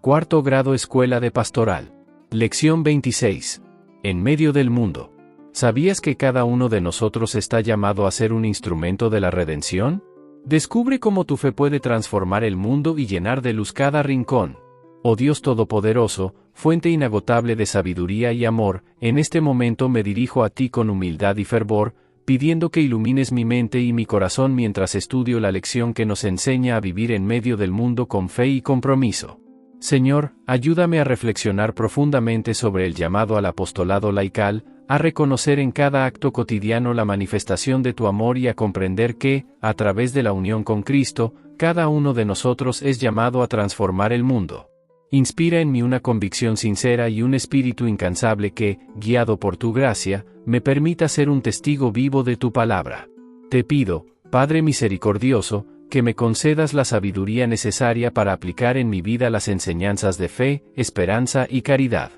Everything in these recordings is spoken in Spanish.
Cuarto grado Escuela de Pastoral. Lección 26. En medio del mundo. ¿Sabías que cada uno de nosotros está llamado a ser un instrumento de la redención? Descubre cómo tu fe puede transformar el mundo y llenar de luz cada rincón. Oh Dios Todopoderoso, fuente inagotable de sabiduría y amor, en este momento me dirijo a ti con humildad y fervor, pidiendo que ilumines mi mente y mi corazón mientras estudio la lección que nos enseña a vivir en medio del mundo con fe y compromiso. Señor, ayúdame a reflexionar profundamente sobre el llamado al apostolado laical, a reconocer en cada acto cotidiano la manifestación de tu amor y a comprender que, a través de la unión con Cristo, cada uno de nosotros es llamado a transformar el mundo. Inspira en mí una convicción sincera y un espíritu incansable que, guiado por tu gracia, me permita ser un testigo vivo de tu palabra. Te pido, Padre misericordioso, que me concedas la sabiduría necesaria para aplicar en mi vida las enseñanzas de fe, esperanza y caridad.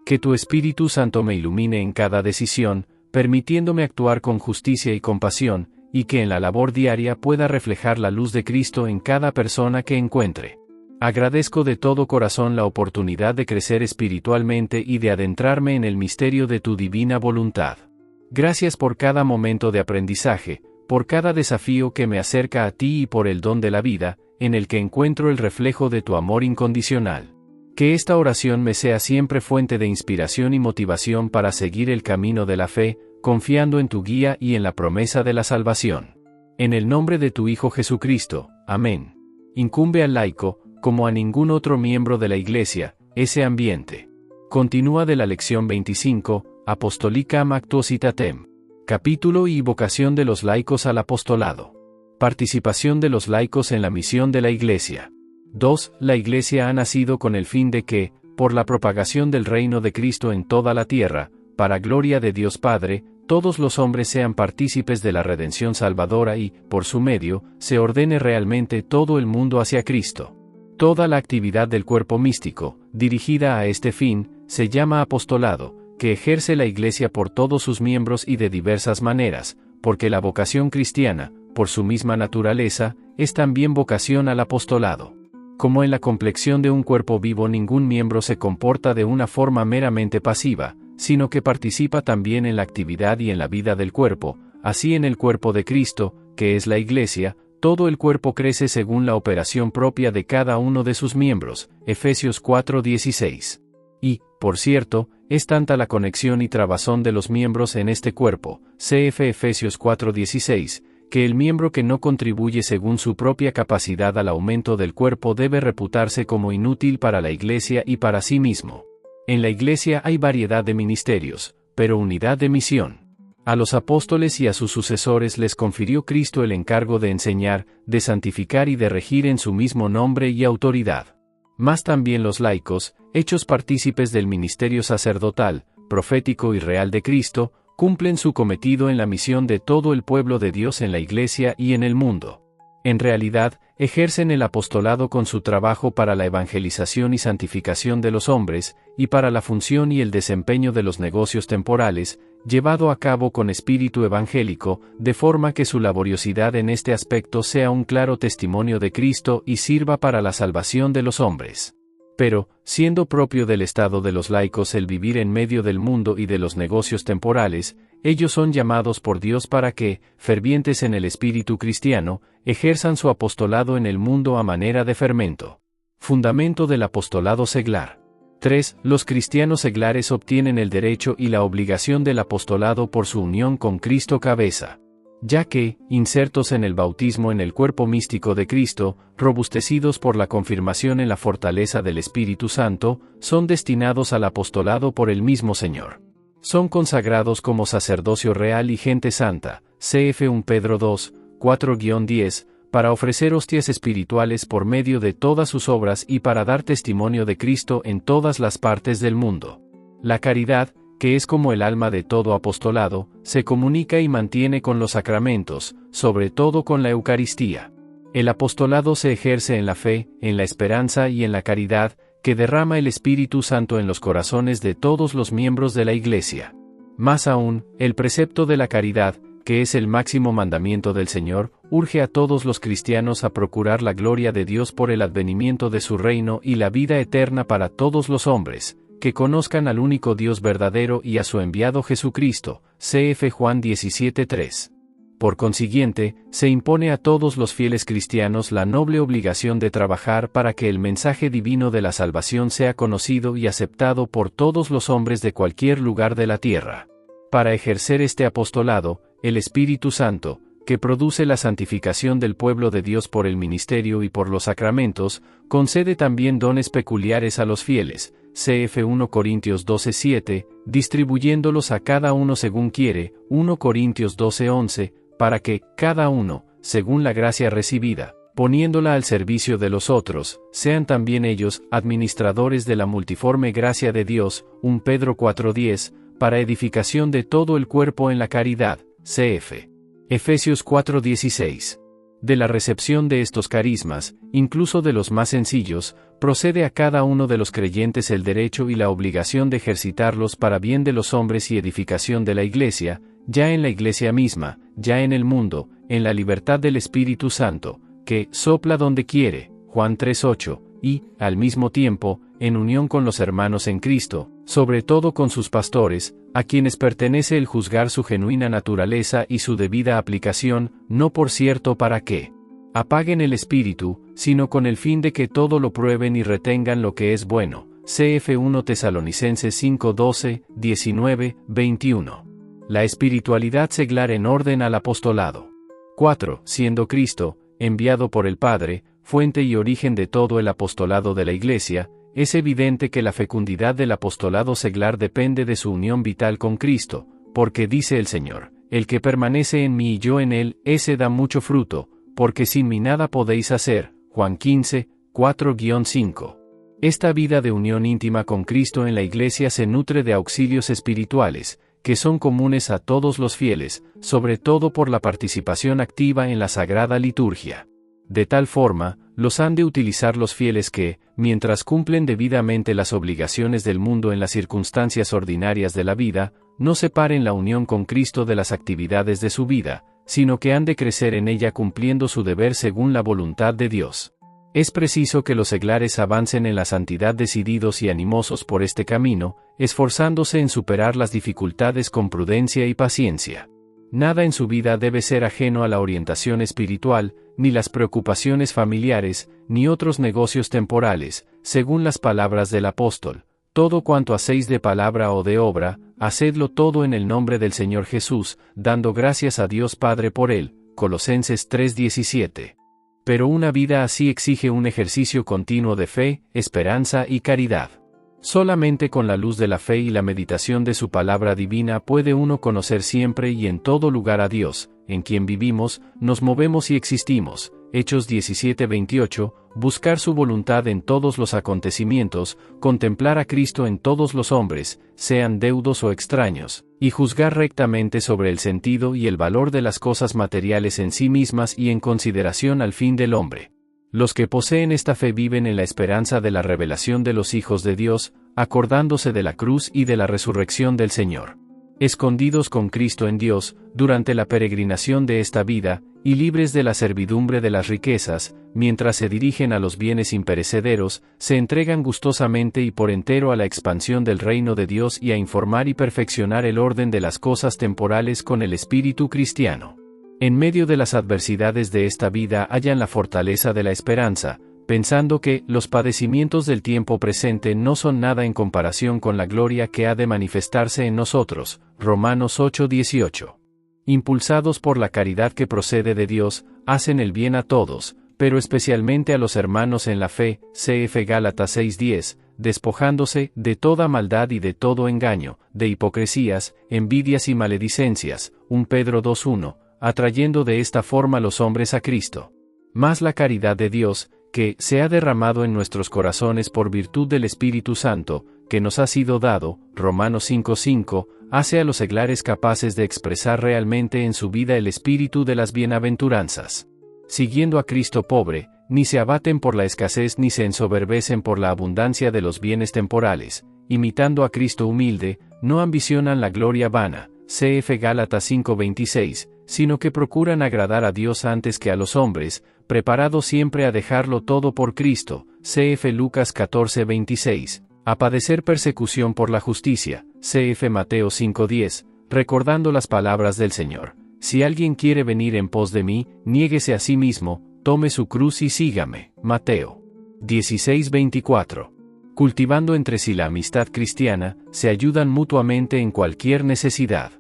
Que tu Espíritu Santo me ilumine en cada decisión, permitiéndome actuar con justicia y compasión, y que en la labor diaria pueda reflejar la luz de Cristo en cada persona que encuentre. Agradezco de todo corazón la oportunidad de crecer espiritualmente y de adentrarme en el misterio de tu divina voluntad. Gracias por cada momento de aprendizaje, por cada desafío que me acerca a ti y por el don de la vida, en el que encuentro el reflejo de tu amor incondicional. Que esta oración me sea siempre fuente de inspiración y motivación para seguir el camino de la fe, confiando en tu guía y en la promesa de la salvación. En el nombre de tu Hijo Jesucristo, amén. Incumbe al laico, como a ningún otro miembro de la Iglesia, ese ambiente. Continúa de la lección 25, Apostolicam Actuositatem. Capítulo y vocación de los laicos al apostolado. Participación de los laicos en la misión de la Iglesia. 2. La Iglesia ha nacido con el fin de que, por la propagación del reino de Cristo en toda la tierra, para gloria de Dios Padre, todos los hombres sean partícipes de la redención salvadora y, por su medio, se ordene realmente todo el mundo hacia Cristo. Toda la actividad del cuerpo místico, dirigida a este fin, se llama apostolado, que ejerce la Iglesia por todos sus miembros y de diversas maneras, porque la vocación cristiana, por su misma naturaleza, es también vocación al apostolado. Como en la complexión de un cuerpo vivo ningún miembro se comporta de una forma meramente pasiva, sino que participa también en la actividad y en la vida del cuerpo, así en el cuerpo de Cristo, que es la Iglesia, todo el cuerpo crece según la operación propia de cada uno de sus miembros, Efesios 4:16. Y, por cierto, es tanta la conexión y trabazón de los miembros en este cuerpo, cf. Efesios 4:16, que el miembro que no contribuye según su propia capacidad al aumento del cuerpo debe reputarse como inútil para la Iglesia y para sí mismo. En la Iglesia hay variedad de ministerios, pero unidad de misión. A los apóstoles y a sus sucesores les confirió Cristo el encargo de enseñar, de santificar y de regir en su mismo nombre y autoridad. Mas también los laicos, hechos partícipes del ministerio sacerdotal, profético y real de Cristo, cumplen su cometido en la misión de todo el pueblo de Dios en la Iglesia y en el mundo. En realidad, ejercen el apostolado con su trabajo para la evangelización y santificación de los hombres, y para la función y el desempeño de los negocios temporales, llevado a cabo con espíritu evangélico, de forma que su laboriosidad en este aspecto sea un claro testimonio de Cristo y sirva para la salvación de los hombres. Pero, siendo propio del estado de los laicos el vivir en medio del mundo y de los negocios temporales, ellos son llamados por Dios para que, fervientes en el espíritu cristiano, ejerzan su apostolado en el mundo a manera de fermento. Fundamento del apostolado seglar. 3. Los cristianos seglares obtienen el derecho y la obligación del apostolado por su unión con Cristo cabeza. Ya que, insertos en el bautismo en el cuerpo místico de Cristo, robustecidos por la confirmación en la fortaleza del Espíritu Santo, son destinados al apostolado por el mismo Señor. Son consagrados como sacerdocio real y gente santa, cf. 1 Pedro 2, 4-10, para ofrecer hostias espirituales por medio de todas sus obras y para dar testimonio de Cristo en todas las partes del mundo. La caridad, que es como el alma de todo apostolado, se comunica y mantiene con los sacramentos, sobre todo con la Eucaristía. El apostolado se ejerce en la fe, en la esperanza y en la caridad, que derrama el Espíritu Santo en los corazones de todos los miembros de la Iglesia. Más aún, el precepto de la caridad, que es el máximo mandamiento del Señor, urge a todos los cristianos a procurar la gloria de Dios por el advenimiento de su reino y la vida eterna para todos los hombres, que conozcan al único Dios verdadero y a su enviado Jesucristo. Cf. Juan 17:3. Por consiguiente, se impone a todos los fieles cristianos la noble obligación de trabajar para que el mensaje divino de la salvación sea conocido y aceptado por todos los hombres de cualquier lugar de la tierra. Para ejercer este apostolado, el Espíritu Santo, que produce la santificación del pueblo de Dios por el ministerio y por los sacramentos, concede también dones peculiares a los fieles, cf. 1 Corintios 12:7, distribuyéndolos a cada uno según quiere, 1 Corintios 12:11, para que, cada uno, según la gracia recibida, poniéndola al servicio de los otros, sean también ellos administradores de la multiforme gracia de Dios, 1 Pedro 4:10, para edificación de todo el cuerpo en la caridad, cf. Efesios 4:16. De la recepción de estos carismas, incluso de los más sencillos, procede a cada uno de los creyentes el derecho y la obligación de ejercitarlos para bien de los hombres y edificación de la Iglesia, ya en la Iglesia misma, ya en el mundo, en la libertad del Espíritu Santo, que sopla donde quiere, Juan 3:8, y, al mismo tiempo, en unión con los hermanos en Cristo, sobre todo con sus pastores, a quienes pertenece el juzgar su genuina naturaleza y su debida aplicación, no por cierto para que apaguen el espíritu, sino con el fin de que todo lo prueben y retengan lo que es bueno. Cf. 1 Tesalonicenses 5:12, 19, 21. La espiritualidad seglar en orden al apostolado. 4. Siendo Cristo, enviado por el Padre, fuente y origen de todo el apostolado de la Iglesia, es evidente que la fecundidad del apostolado seglar depende de su unión vital con Cristo, porque dice el Señor, el que permanece en mí y yo en él, ese da mucho fruto, porque sin mí nada podéis hacer. Juan 15, 4-5. Esta vida de unión íntima con Cristo en la Iglesia se nutre de auxilios espirituales, que son comunes a todos los fieles, sobre todo por la participación activa en la Sagrada Liturgia. De tal forma, los han de utilizar los fieles que, mientras cumplen debidamente las obligaciones del mundo en las circunstancias ordinarias de la vida, no separen la unión con Cristo de las actividades de su vida, sino que han de crecer en ella cumpliendo su deber según la voluntad de Dios. Es preciso que los seglares avancen en la santidad decididos y animosos por este camino, esforzándose en superar las dificultades con prudencia y paciencia. Nada en su vida debe ser ajeno a la orientación espiritual, ni las preocupaciones familiares, ni otros negocios temporales, según las palabras del apóstol. Todo cuanto hacéis de palabra o de obra, hacedlo todo en el nombre del Señor Jesús, dando gracias a Dios Padre por él. Colosenses 3:17. Pero una vida así exige un ejercicio continuo de fe, esperanza y caridad. Solamente con la luz de la fe y la meditación de su palabra divina puede uno conocer siempre y en todo lugar a Dios, en quien vivimos, nos movemos y existimos. Hechos 17:28, buscar su voluntad en todos los acontecimientos, contemplar a Cristo en todos los hombres, sean deudos o extraños, y juzgar rectamente sobre el sentido y el valor de las cosas materiales en sí mismas y en consideración al fin del hombre. Los que poseen esta fe viven en la esperanza de la revelación de los hijos de Dios, acordándose de la cruz y de la resurrección del Señor. Escondidos con Cristo en Dios, durante la peregrinación de esta vida, y libres de la servidumbre de las riquezas, mientras se dirigen a los bienes imperecederos, se entregan gustosamente y por entero a la expansión del reino de Dios y a informar y perfeccionar el orden de las cosas temporales con el espíritu cristiano. En medio de las adversidades de esta vida hallan la fortaleza de la esperanza, pensando que los padecimientos del tiempo presente no son nada en comparación con la gloria que ha de manifestarse en nosotros. Romanos 8:18. Impulsados por la caridad que procede de Dios, hacen el bien a todos, pero especialmente a los hermanos en la fe. Cf. Gálatas 6:10, despojándose de toda maldad y de todo engaño, de hipocresías, envidias y maledicencias. 1 Pedro 2:1. Atrayendo de esta forma los hombres a Cristo. Mas la caridad de Dios, que se ha derramado en nuestros corazones por virtud del Espíritu Santo, que nos ha sido dado, Romanos 5:5, hace a los seglares capaces de expresar realmente en su vida el espíritu de las bienaventuranzas. Siguiendo a Cristo pobre, ni se abaten por la escasez ni se ensoberbecen por la abundancia de los bienes temporales, imitando a Cristo humilde, no ambicionan la gloria vana, cf. Gálatas 5:26, sino que procuran agradar a Dios antes que a los hombres, preparados siempre a dejarlo todo por Cristo, cf. Lucas 14:26, a padecer persecución por la justicia, cf. Mateo 5:10, recordando las palabras del Señor: si alguien quiere venir en pos de mí, niéguese a sí mismo, tome su cruz y sígame, Mateo 16:24. Cultivando entre sí la amistad cristiana, se ayudan mutuamente en cualquier necesidad.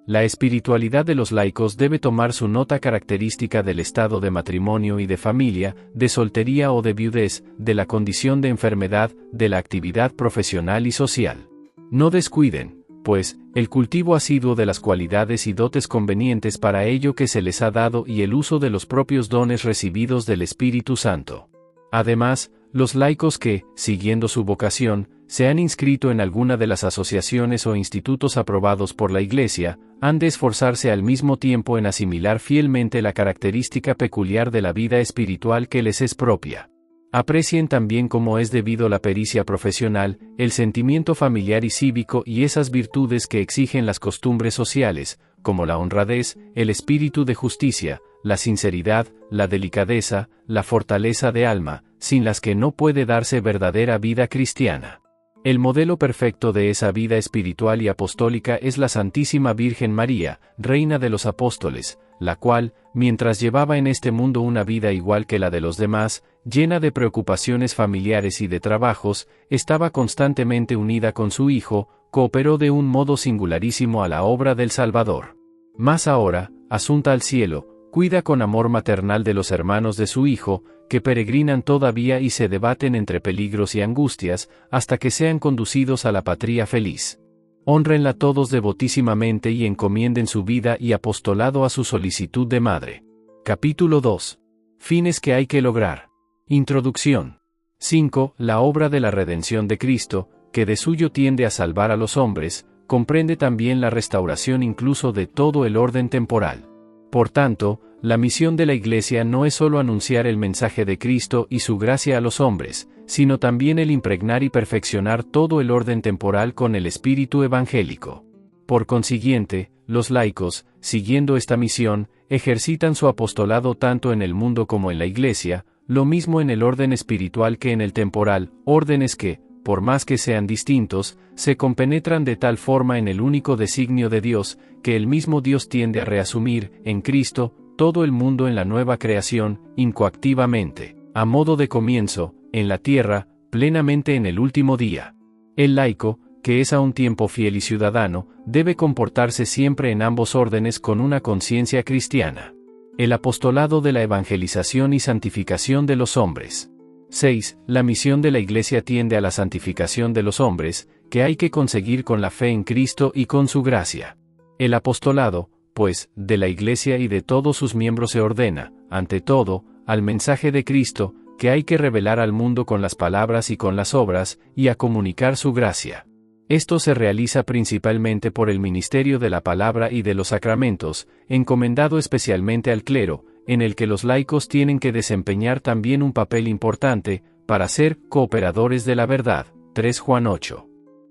La espiritualidad de los laicos debe tomar su nota característica del estado de matrimonio y de familia, de soltería o de viudez, de la condición de enfermedad, de la actividad profesional y social. No descuiden, pues, el cultivo asiduo de las cualidades y dotes convenientes para ello que se les ha dado y el uso de los propios dones recibidos del Espíritu Santo. Además, los laicos que, siguiendo su vocación, se han inscrito en alguna de las asociaciones o institutos aprobados por la Iglesia, han de esforzarse al mismo tiempo en asimilar fielmente la característica peculiar de la vida espiritual que les es propia. Aprecien también como es debido la pericia profesional, el sentimiento familiar y cívico y esas virtudes que exigen las costumbres sociales, como la honradez, el espíritu de justicia, la sinceridad, la delicadeza, la fortaleza de alma, sin las que no puede darse verdadera vida cristiana. El modelo perfecto de esa vida espiritual y apostólica es la Santísima Virgen María, Reina de los Apóstoles, la cual, mientras llevaba en este mundo una vida igual que la de los demás, llena de preocupaciones familiares y de trabajos, estaba constantemente unida con su Hijo, cooperó de un modo singularísimo a la obra del Salvador. Mas ahora, asunta al cielo, cuida con amor maternal de los hermanos de su Hijo, que peregrinan todavía y se debaten entre peligros y angustias, hasta que sean conducidos a la patria feliz. Hónrenla todos devotísimamente y encomienden su vida y apostolado a su solicitud de madre. Capítulo 2. Fines que hay que lograr. Introducción. 5. La obra de la redención de Cristo, que de suyo tiende a salvar a los hombres, comprende también la restauración incluso de todo el orden temporal. Por tanto, la misión de la Iglesia no es solo anunciar el mensaje de Cristo y su gracia a los hombres, sino también el impregnar y perfeccionar todo el orden temporal con el espíritu evangélico. Por consiguiente, los laicos, siguiendo esta misión, ejercitan su apostolado tanto en el mundo como en la Iglesia, lo mismo en el orden espiritual que en el temporal, órdenes que, por más que sean distintos, se compenetran de tal forma en el único designio de Dios, que el mismo Dios tiende a reasumir, en Cristo, todo el mundo en la nueva creación, incoactivamente, a modo de comienzo, en la tierra, plenamente en el último día. El laico, que es a un tiempo fiel y ciudadano, debe comportarse siempre en ambos órdenes con una conciencia cristiana. El apostolado de la evangelización y santificación de los hombres. 6. La misión de la Iglesia tiende a la santificación de los hombres, que hay que conseguir con la fe en Cristo y con su gracia. El apostolado, pues, de la Iglesia y de todos sus miembros se ordena, ante todo, al mensaje de Cristo, que hay que revelar al mundo con las palabras y con las obras, y a comunicar su gracia. Esto se realiza principalmente por el ministerio de la palabra y de los sacramentos, encomendado especialmente al clero, en el que los laicos tienen que desempeñar también un papel importante, para ser cooperadores de la verdad. 3 Juan 8.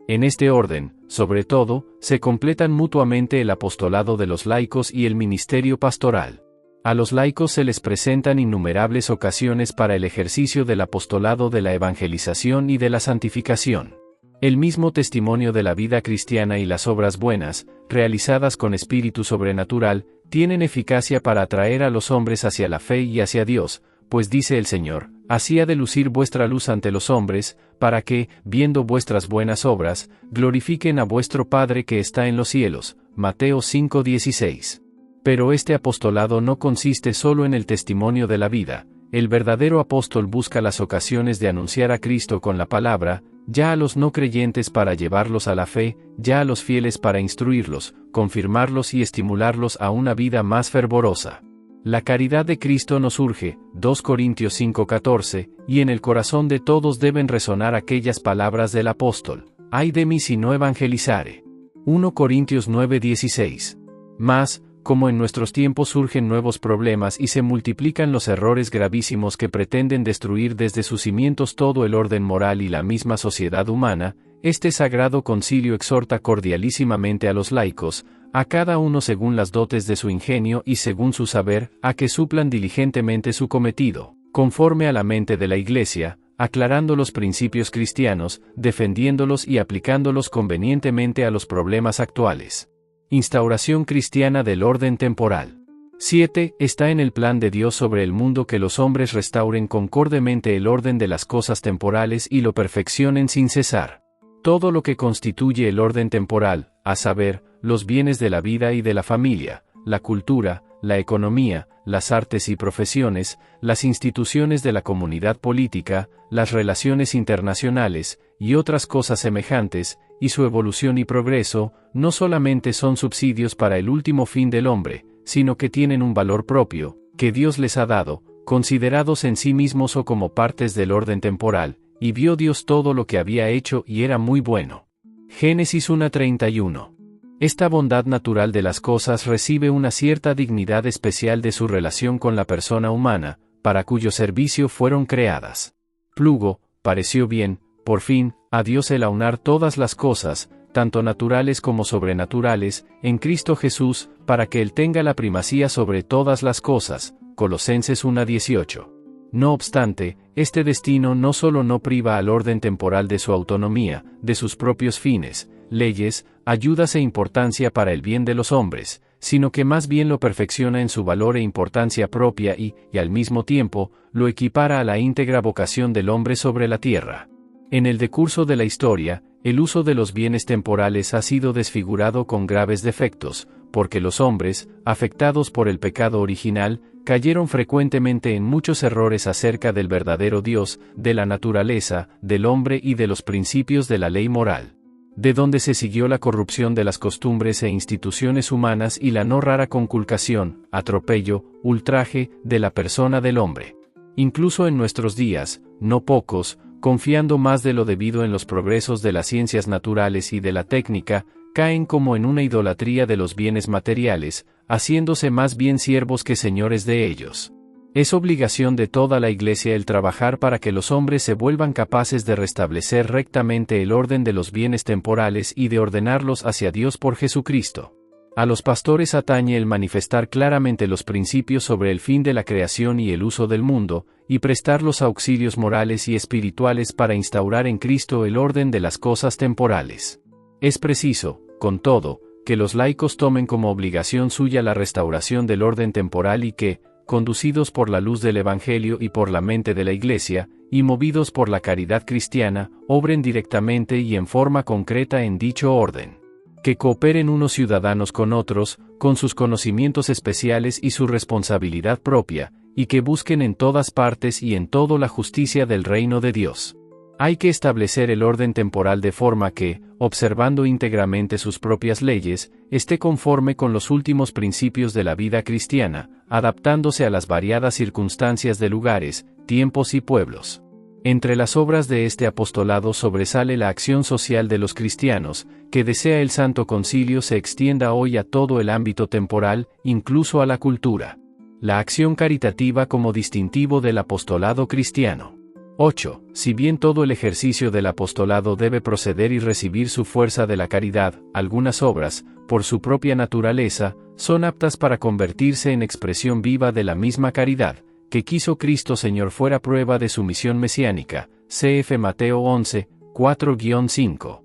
En este orden, sobre todo, se completan mutuamente el apostolado de los laicos y el ministerio pastoral. A los laicos se les presentan innumerables ocasiones para el ejercicio del apostolado de la evangelización y de la santificación. El mismo testimonio de la vida cristiana y las obras buenas, realizadas con espíritu sobrenatural, tienen eficacia para atraer a los hombres hacia la fe y hacia Dios, pues dice el Señor: así ha de lucir vuestra luz ante los hombres, para que, viendo vuestras buenas obras, glorifiquen a vuestro Padre que está en los cielos. Mateo 5:16. Pero este apostolado no consiste solo en el testimonio de la vida. El verdadero apóstol busca las ocasiones de anunciar a Cristo con la palabra, ya a los no creyentes para llevarlos a la fe, ya a los fieles para instruirlos, confirmarlos y estimularlos a una vida más fervorosa. La caridad de Cristo nos urge, 2 Corintios 5:14, y en el corazón de todos deben resonar aquellas palabras del apóstol: ay de mí si no evangelizare. 1 Corintios 9:16. Mas, como en nuestros tiempos surgen nuevos problemas y se multiplican los errores gravísimos que pretenden destruir desde sus cimientos todo el orden moral y la misma sociedad humana, este sagrado concilio exhorta cordialísimamente a los laicos, a cada uno según las dotes de su ingenio y según su saber, a que suplan diligentemente su cometido, conforme a la mente de la Iglesia, aclarando los principios cristianos, defendiéndolos y aplicándolos convenientemente a los problemas actuales. Instauración cristiana del orden temporal. 7. Está en el plan de Dios sobre el mundo que los hombres restauren concordemente el orden de las cosas temporales y lo perfeccionen sin cesar. Todo lo que constituye el orden temporal, a saber, los bienes de la vida y de la familia, la cultura, la economía, las artes y profesiones, las instituciones de la comunidad política, las relaciones internacionales, y otras cosas semejantes, y su evolución y progreso, no solamente son subsidios para el último fin del hombre, sino que tienen un valor propio, que Dios les ha dado, considerados en sí mismos o como partes del orden temporal, y vio Dios todo lo que había hecho y era muy bueno. Génesis 1:31. Esta bondad natural de las cosas recibe una cierta dignidad especial de su relación con la persona humana, para cuyo servicio fueron creadas. Plugo, pareció bien, por fin, a Dios el aunar todas las cosas, tanto naturales como sobrenaturales, en Cristo Jesús, para que Él tenga la primacía sobre todas las cosas. Colosenses 1:18. No obstante, este destino no solo no priva al orden temporal de su autonomía, de sus propios fines, leyes, ayudas e importancia para el bien de los hombres, sino que más bien lo perfecciona en su valor e importancia propia y al mismo tiempo, lo equipara a la íntegra vocación del hombre sobre la tierra. En el decurso de la historia, el uso de los bienes temporales ha sido desfigurado con graves defectos, porque los hombres, afectados por el pecado original, cayeron frecuentemente en muchos errores acerca del verdadero Dios, de la naturaleza, del hombre y de los principios de la ley moral. De donde se siguió la corrupción de las costumbres e instituciones humanas y la no rara conculcación, atropello, ultraje, de la persona del hombre. Incluso en nuestros días, no pocos, confiando más de lo debido en los progresos de las ciencias naturales y de la técnica, caen como en una idolatría de los bienes materiales, haciéndose más bien siervos que señores de ellos. Es obligación de toda la Iglesia el trabajar para que los hombres se vuelvan capaces de restablecer rectamente el orden de los bienes temporales y de ordenarlos hacia Dios por Jesucristo. A los pastores atañe el manifestar claramente los principios sobre el fin de la creación y el uso del mundo, y prestar los auxilios morales y espirituales para instaurar en Cristo el orden de las cosas temporales. Es preciso, con todo, que los laicos tomen como obligación suya la restauración del orden temporal y que, conducidos por la luz del Evangelio y por la mente de la Iglesia, y movidos por la caridad cristiana, obren directamente y en forma concreta en dicho orden. Que cooperen unos ciudadanos con otros, con sus conocimientos especiales y su responsabilidad propia, y que busquen en todas partes y en todo la justicia del reino de Dios. Hay que establecer el orden temporal de forma que, observando íntegramente sus propias leyes, esté conforme con los últimos principios de la vida cristiana, adaptándose a las variadas circunstancias de lugares, tiempos y pueblos. Entre las obras de este apostolado sobresale la acción social de los cristianos, que desea el Santo Concilio se extienda hoy a todo el ámbito temporal, incluso a la cultura. La acción caritativa como distintivo del apostolado cristiano. 8. Si bien todo el ejercicio del apostolado debe proceder y recibir su fuerza de la caridad, algunas obras, por su propia naturaleza, son aptas para convertirse en expresión viva de la misma caridad, que quiso Cristo Señor fuera prueba de su misión mesiánica, cf. Mateo 11, 4-5.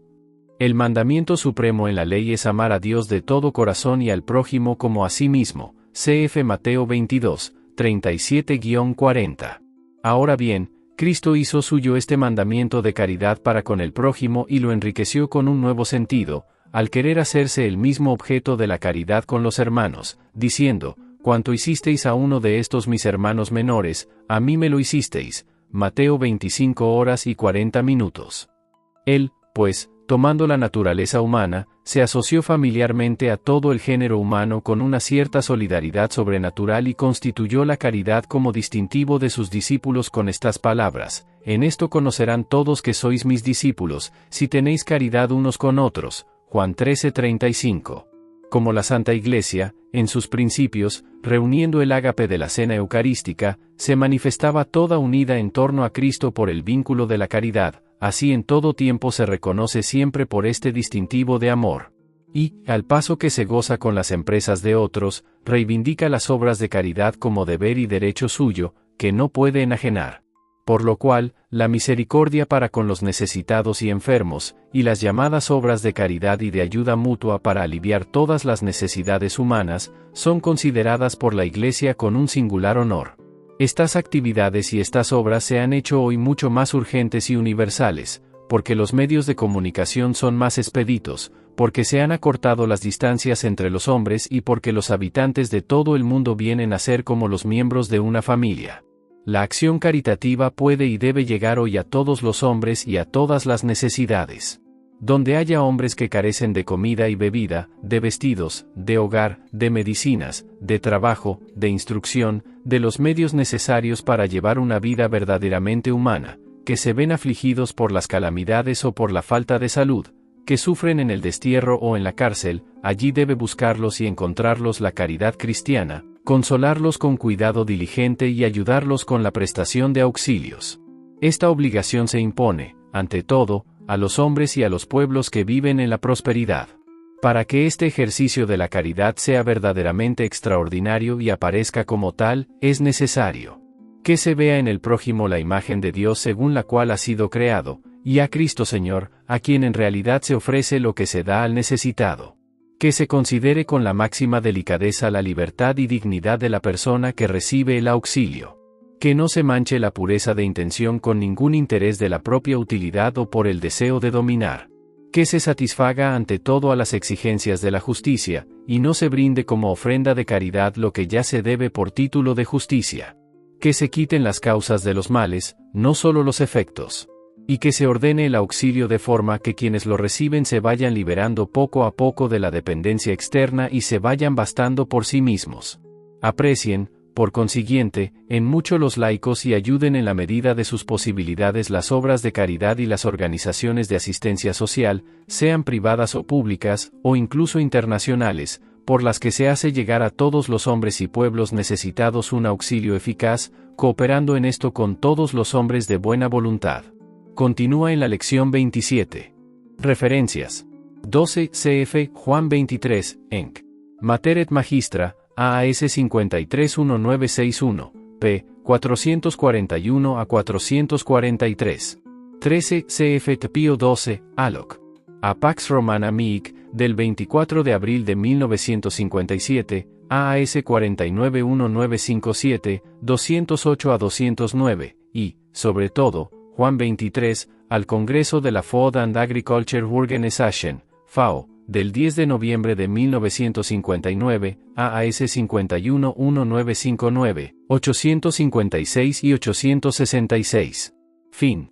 El mandamiento supremo en la ley es amar a Dios de todo corazón y al prójimo como a sí mismo, cf. Mateo 22, 37-40. Ahora bien, Cristo hizo suyo este mandamiento de caridad para con el prójimo y lo enriqueció con un nuevo sentido, al querer hacerse el mismo objeto de la caridad con los hermanos, diciendo: cuanto hicisteis a uno de estos mis hermanos menores, a mí me lo hicisteis. Mateo 25:40. Él, pues, tomando la naturaleza humana, se asoció familiarmente a todo el género humano con una cierta solidaridad sobrenatural y constituyó la caridad como distintivo de sus discípulos con estas palabras: en esto conocerán todos que sois mis discípulos, si tenéis caridad unos con otros. Juan 13:35. Como la Santa Iglesia, en sus principios, reuniendo el ágape de la cena eucarística, se manifestaba toda unida en torno a Cristo por el vínculo de la caridad, así en todo tiempo se reconoce siempre por este distintivo de amor. y, al paso que se goza con las empresas de otros, reivindica las obras de caridad como deber y derecho suyo, que no puede enajenar. Por lo cual, la misericordia para con los necesitados y enfermos, y las llamadas obras de caridad y de ayuda mutua para aliviar todas las necesidades humanas, son consideradas por la Iglesia con un singular honor. Estas actividades y estas obras se han hecho hoy mucho más urgentes y universales, porque los medios de comunicación son más expeditos, porque se han acortado las distancias entre los hombres y porque los habitantes de todo el mundo vienen a ser como los miembros de una familia. La acción caritativa puede y debe llegar hoy a todos los hombres y a todas las necesidades. Donde haya hombres que carecen de comida y bebida, de vestidos, de hogar, de medicinas, de trabajo, de instrucción, de los medios necesarios para llevar una vida verdaderamente humana, que se ven afligidos por las calamidades o por la falta de salud, que sufren en el destierro o en la cárcel, allí debe buscarlos y encontrarlos la caridad cristiana, consolarlos con cuidado diligente y ayudarlos con la prestación de auxilios. Esta obligación se impone, ante todo, a los hombres y a los pueblos que viven en la prosperidad. Para que este ejercicio de la caridad sea verdaderamente extraordinario y aparezca como tal, es necesario que se vea en el prójimo la imagen de Dios según la cual ha sido creado, y a Cristo Señor, a quien en realidad se ofrece lo que se da al necesitado. Que se considere con la máxima delicadeza la libertad y dignidad de la persona que recibe el auxilio. Que no se manche la pureza de intención con ningún interés de la propia utilidad o por el deseo de dominar. Que se satisfaga ante todo a las exigencias de la justicia, y no se brinde como ofrenda de caridad lo que ya se debe por título de justicia. Que se quiten las causas de los males, no solo los efectos. Y que se ordene el auxilio de forma que quienes lo reciben se vayan liberando poco a poco de la dependencia externa y se vayan bastando por sí mismos. Aprecien, por consiguiente, en mucho los laicos y ayuden en la medida de sus posibilidades las obras de caridad y las organizaciones de asistencia social, sean privadas o públicas, o incluso internacionales, por las que se hace llegar a todos los hombres y pueblos necesitados un auxilio eficaz, cooperando en esto con todos los hombres de buena voluntad. Continúa en la lección 27. Referencias. 12 cf. Juan 23, Enc. Mater et Magistra, AAS 531961, p. 441 a 443. 13 cf. Pío XII, Alloc. A Pax Romana Miic, del 24 de abril de 1957, AAS 491957, 208 a 209, y, sobre todo, Juan 23, al Congreso de la Food and Agriculture Organisation, FAO, del 10 de noviembre de 1959, AAS 511959, 856 y 866. Fin.